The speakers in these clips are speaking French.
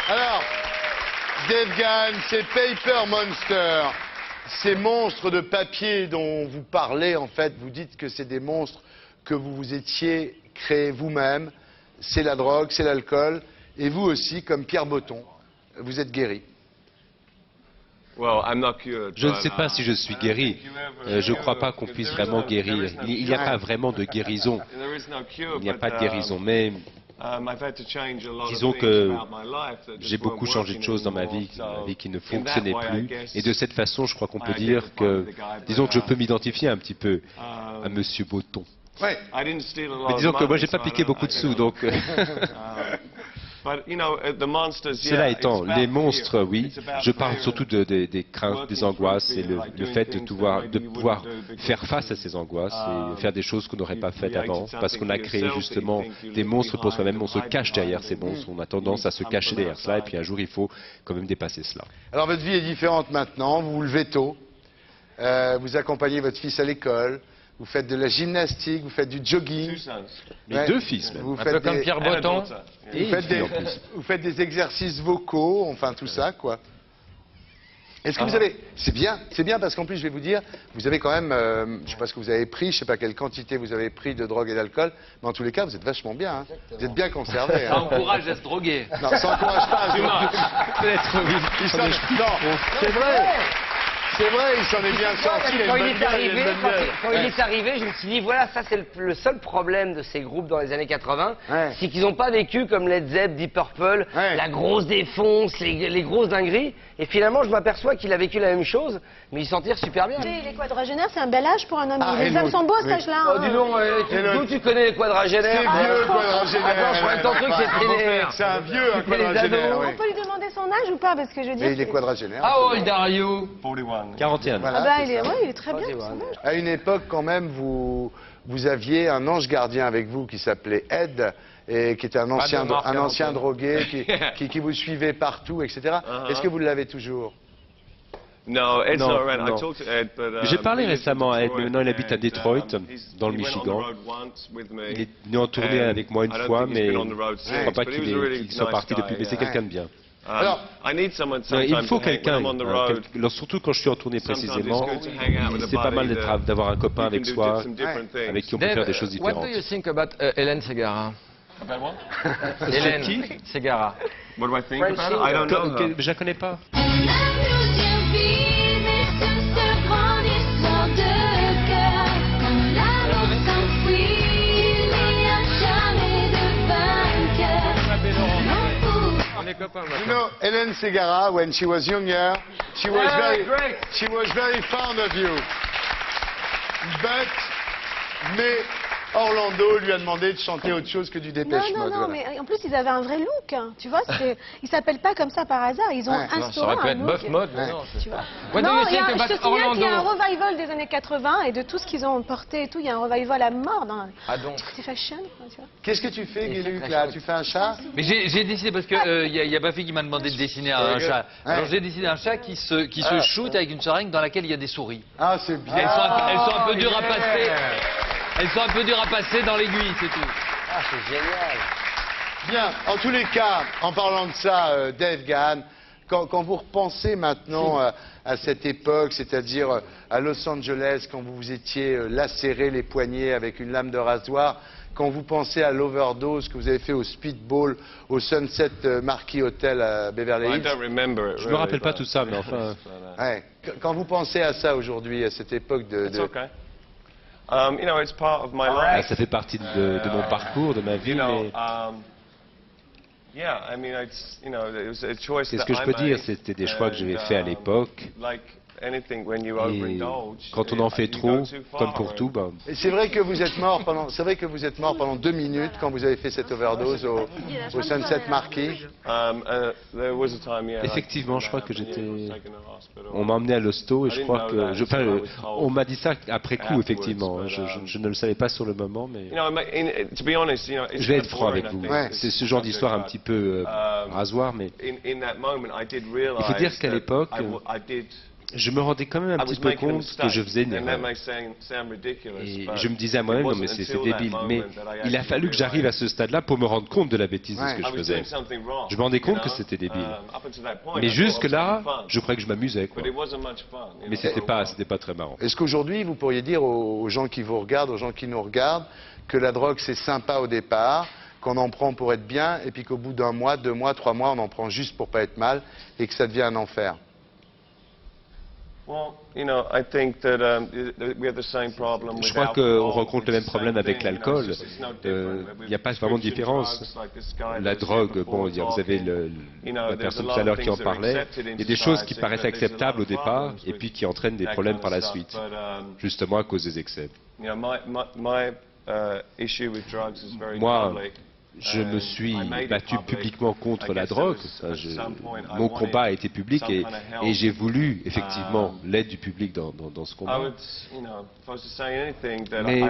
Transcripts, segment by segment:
Alors, Dave Gahan, ces Paper Monsters, ces monstres de papier dont vous parlez, en fait, vous dites que c'est des monstres que vous vous étiez créés vous-même. C'est la drogue, c'est l'alcool. Et vous aussi, comme Pierre Botton, vous êtes guéri. Je ne sais pas si je suis guéri. Je ne crois pas qu'on puisse vraiment guérir. Il n'y a pas vraiment de guérison. Il n'y a pas de guérison. Mais disons que j'ai beaucoup changé de choses dans ma vie qui ne fonctionnait plus. Et de cette façon, je crois qu'on peut dire que, disons que je peux m'identifier un petit peu à Monsieur Botton. Ouais. Mais disons que moi, j'ai pas piqué beaucoup de sous, donc... Cela étant, les monstres, oui, je parle surtout des craintes, des angoisses et le fait de pouvoir faire face à ces angoisses et faire des choses qu'on n'aurait pas faites avant, parce qu'on a créé justement des monstres pour soi-même, on se cache derrière ces monstres, on a tendance à se cacher derrière cela, et puis un jour il faut quand même dépasser cela. Alors votre vie est différente maintenant, vous vous levez tôt, vous accompagnez votre fils à l'école, vous faites de la gymnastique, vous faites du jogging. Mais deux fils même. Vous Un peu comme Pierre Botton. Vous faites des exercices vocaux, enfin tout ça, quoi. Est-ce que vous avez... C'est bien parce qu'en plus, je vais vous dire, vous avez quand même, je ne sais pas ce que vous avez pris, je ne sais pas quelle quantité vous avez pris de drogue et d'alcool, mais en tous les cas, vous êtes vachement bien. Hein. Vous êtes bien conservé. Ça encourage à se droguer. Non, ça encourage pas à se droguer. Peut-être, oui. Non, c'est vrai. C'est vrai, il s'en est bien sorti. Quand il est arrivé, je me suis dit, voilà, ça c'est le seul problème de ces groupes dans les années 80, c'est qu'ils n'ont pas vécu comme Led Zepp, Deep Purple, la grosse défonce, les grosses dingueries. Et finalement, je m'aperçois qu'il a vécu la même chose, mais il s'en tire super bien. Les quadragénaires, c'est un bel âge pour un homme. Les hommes sont beaux à cet âge-là. Oh, dis donc, d'où tu connais les quadragénaires? C'est vieux, quadragénaire. Attends, je croyais que ton truc c'était... C'est un vieux, un quadragénaire. On peut lui demander son âge ou pas? Parce que je veux dire. Mais il est quadragénaire. How old are you? 41. Voilà, Ah bah, il est très bien. À une époque, quand même, vous aviez un ange gardien avec vous qui s'appelait Ed, et qui était un ancien drogué qui vous suivait partout, etc. Est-ce que vous l'avez toujours? Non. J'ai parlé récemment à Ed, mais maintenant il habite à Detroit, dans le Michigan. Il est venu en tournée avec moi une fois, mais je ne crois pas qu'il soit parti depuis, mais c'est quelqu'un de bien. Alors, il faut quelqu'un, surtout quand je suis en tournée précisément, c'est pas mal d'avoir un copain avec soi, avec qui on peut faire des choses différentes. What do you think about Hélène Ségara? Hélène Ségara. What do I think about her? I don't know her. Je la connais pas. You know, Hélène Ségara, when she was younger, she was very fond of you. Mais Orlando lui a demandé de chanter autre chose que du Dépêche Mode. Non, mais en plus, ils avaient un vrai look. Hein. Tu vois, ils s'appellent pas comme ça par hasard. Ils ont instauré un look. Buff mode, tu vois. Non, je te souviens qu'il y a un revival des années 80 et de tout ce qu'ils ont porté et tout. Il y a un revival à mort dans c'est fashion. Tu vois. Qu'est-ce que tu fais, Guy-Luc, là? Tu fais un chat? Mais j'ai décidé, parce que y a Bafi qui m'a demandé de dessiner un chat. Alors j'ai dessiné un chat qui se shoot avec une seringue dans laquelle il y a des souris. Ah, c'est bien. Elles sont un peu dures à passer. Elles sont un peu dures à passer dans l'aiguille, c'est tout. Ah, c'est génial. Bien, en tous les cas, en parlant de ça, Dave Gahan, quand vous repensez maintenant à cette époque, c'est-à-dire à Los Angeles, quand vous vous étiez lacéré les poignets avec une lame de rasoir, quand vous pensez à l'overdose que vous avez fait au Speedball, au Sunset Marquis Hotel à Beverly Hills. Je me rappelle pas tout ça, mais enfin... Ouais. Quand vous pensez à ça aujourd'hui, à cette époque de... Ça fait partie de mon parcours, de ma vie, mais... Qu'est-ce que je peux dire? C'était des choix que j'avais faits à l'époque. Et quand on en fait trop, comme pour tout, bah... C'est vrai que vous êtes mort pendant 2 minutes quand vous avez fait cette overdose au Sunset Marquis. Effectivement, je crois que on m'a emmené à l'hosto et je crois que... on m'a dit ça après coup, effectivement. Je ne le savais pas sur le moment, mais... Je vais être franc avec vous. C'est ce genre d'histoire un petit peu rasoir, mais... Il faut dire qu'à l'époque... je me rendais quand même un petit peu compte que je faisais une erreur. Et je me disais à moi-même, non mais c'est débile. Mais il a fallu que j'arrive à ce stade-là pour me rendre compte de la bêtise de ce que je faisais. Je me rendais compte que c'était débile. Mais jusque-là, je croyais que je m'amusais, quoi. Mais c'était pas très marrant. Est-ce qu'aujourd'hui, vous pourriez dire aux gens qui vous regardent, aux gens qui nous regardent, que la drogue c'est sympa au départ, qu'on en prend pour être bien, et puis qu'au bout d'un mois, 2 mois, 3 mois, on en prend juste pour pas être mal, et que ça devient un enfer? Je crois qu'on rencontre le même problème avec l'alcool. Il n'y a pas vraiment de différence. La drogue, bon, vous avez la personne tout à l'heure qui en parlait. Il y a des choses qui paraissent acceptables au départ et puis qui entraînent des problèmes par la suite, justement à cause des excès. Moi, je me suis battu publiquement contre la drogue. Mon combat a été public et j'ai voulu effectivement l'aide du public dans ce combat. Mais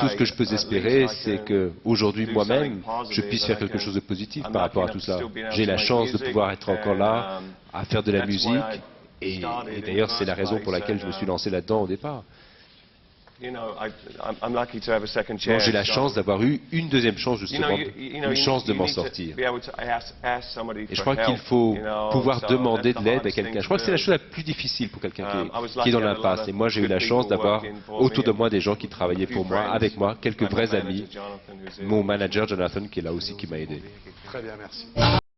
tout ce que je peux espérer, c'est qu'aujourd'hui moi-même, je puisse faire quelque chose de positif par rapport à tout ça. J'ai la chance de pouvoir être encore là, à faire de la musique, et d'ailleurs c'est la raison pour laquelle je me suis lancé là-dedans au départ. J'ai la chance d'avoir eu une deuxième chance, justement, une chance de m'en sortir. Et je crois qu'il faut pouvoir demander de l'aide à quelqu'un. Je crois que c'est la chose la plus difficile pour quelqu'un qui est dans l'impasse. Et moi, j'ai eu la chance d'avoir autour de moi des gens qui travaillaient pour moi, avec moi, quelques vrais amis. Mon manager, Jonathan, qui est là aussi, qui m'a aidé. Très bien, merci.